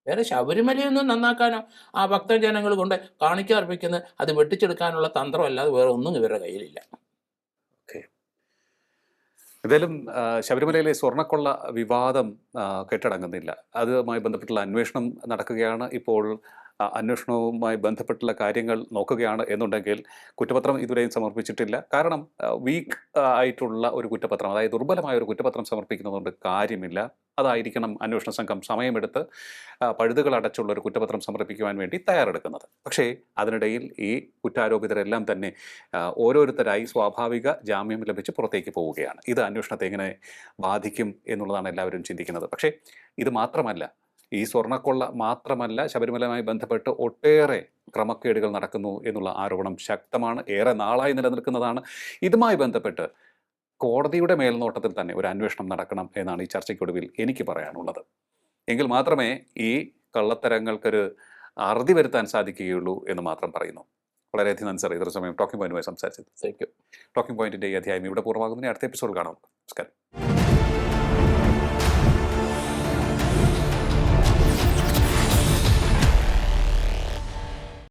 വേറെ ശബരിമലയൊന്നും നന്നാക്കാനോ ആ ഭക്തജനങ്ങൾ കൊണ്ട് കാണിക്ക അർപ്പിക്കുന്നത് അത് വെട്ടിച്ചെടുക്കാനുള്ള തന്ത്രമല്ലാതെ വേറെ ഒന്നും ഇവരുടെ കയ്യിലില്ല. എന്തായാലും ശബരിമലയിലെ സ്വർണ്ണക്കൊള്ള വിവാദം കെട്ടടങ്ങുന്നില്ല. അതുമായി ബന്ധപ്പെട്ടുള്ള അന്വേഷണം നടക്കുകയാണ്. ഇപ്പോൾ അന്വേഷണവുമായി ബന്ധപ്പെട്ടുള്ള കാര്യങ്ങൾ നോക്കുകയാണ് എന്നുണ്ടെങ്കിൽ കുറ്റപത്രം ഇതുവരെയും സമർപ്പിച്ചിട്ടില്ല. കാരണം വീക്ക് ആയിട്ടുള്ള ഒരു കുറ്റപത്രം, അതായത് ദുർബലമായ ഒരു കുറ്റപത്രം സമർപ്പിക്കുന്നതുകൊണ്ട് കാര്യമില്ല. അതായിരിക്കണം അന്വേഷണ സംഘം സമയമെടുത്ത് പഴുതുകൾ അടച്ചുള്ള ഒരു കുറ്റപത്രം സമർപ്പിക്കുവാൻ വേണ്ടി തയ്യാറെടുക്കുന്നത്. പക്ഷേ അതിനിടയിൽ ഈ കുറ്റാരോപിതരെല്ലാം തന്നെ ഓരോരുത്തരായി സ്വാഭാവിക ജാമ്യം ലഭിച്ച് പുറത്തേക്ക് പോവുകയാണ്. ഇത് അന്വേഷണത്തെ എങ്ങനെ ബാധിക്കും എന്നുള്ളതാണ് എല്ലാവരും ചിന്തിക്കുന്നത്. പക്ഷേ ഇത് മാത്രമല്ല, ഈ സ്വർണ്ണക്കൊള്ള മാത്രമല്ല, ശബരിമലയുമായി ബന്ധപ്പെട്ട് ഒട്ടേറെ ക്രമക്കേടുകൾ നടക്കുന്നു എന്നുള്ള ആരോപണം ശക്തമാണ്, ഏറെ നാളായി നിലനിൽക്കുന്നതാണ്. ഇതുമായി ബന്ധപ്പെട്ട് കോടതിയുടെ മേൽനോട്ടത്തിൽ തന്നെ ഒരു അന്വേഷണം നടക്കണം എന്നാണ് ഈ ചർച്ചയ്ക്കൊടുവിൽ എനിക്ക് പറയാനുള്ളത്. എങ്കിൽ മാത്രമേ ഈ കള്ളത്തരങ്ങൾക്കൊരു അറുതി വരുത്താൻ സാധിക്കുകയുള്ളൂ എന്ന് മാത്രം പറയുന്നു. വളരെയധികം നന്ദി സാർ, ഇത്ര സമയം ടോക്കിംഗ് പോയിന്റുമായി സംസാരിച്ചത്. Thank you. ടോക്കിംഗ് പോയിന്റിൻ്റെ ഈ അധ്യായം ഇവിടെ പൂർണ്ണമാകുന്നതിന് അടുത്ത എപ്പിസോഡ് കാണാം. നമസ്കാരം.